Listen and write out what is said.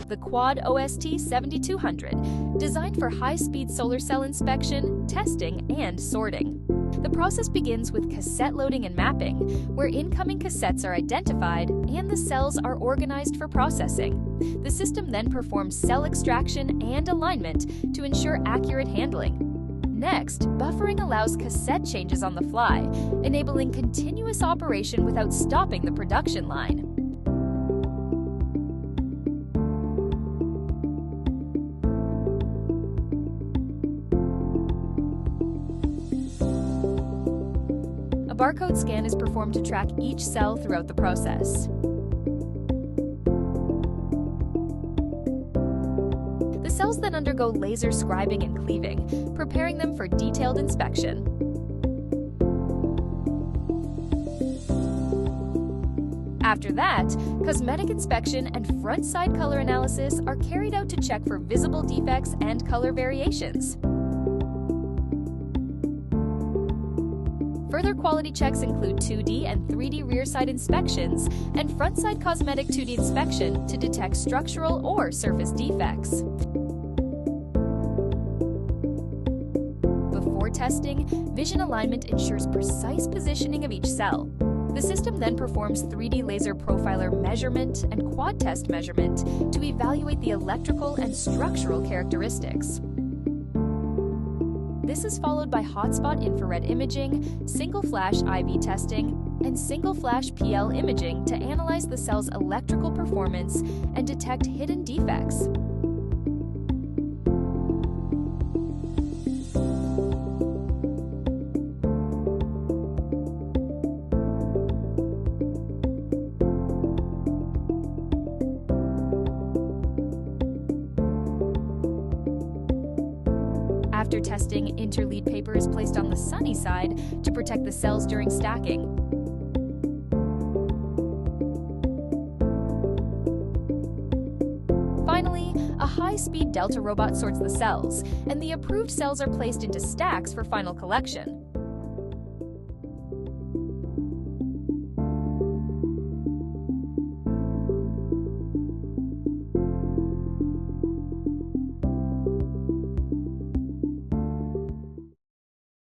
the QUAD OST 7200, designed for high-speed solar cell inspection, testing, and sorting. The process begins with cassette loading and mapping, where incoming cassettes are identified and the cells are organized for processing. The system then performs cell extraction and alignment to ensure accurate handling. Next, buffering allows cassette changes on the fly, enabling continuous operation without stopping the production line. A barcode scan is performed to track each cell throughout the process. The cells then undergo laser scribing and cleaving, preparing them for detailed inspection. After that, cosmetic inspection and front-side color analysis are carried out to check for visible defects and color variations. Further quality checks include 2D and 3D rear-side inspections and front-side cosmetic 2D inspection to detect structural or surface defects. Before testing, vision alignment ensures precise positioning of each cell. The system then performs 3D laser profiler measurement and quad test measurement to evaluate the electrical and structural characteristics. This is followed by hotspot infrared imaging, single-flash IV testing, and single-flash PL imaging to analyze the cell's electrical performance and detect hidden defects. After testing, interlead paper is placed on the sunny side to protect the cells during stacking. Finally, a high-speed Delta robot sorts the cells, and the approved cells are placed into stacks for final collection.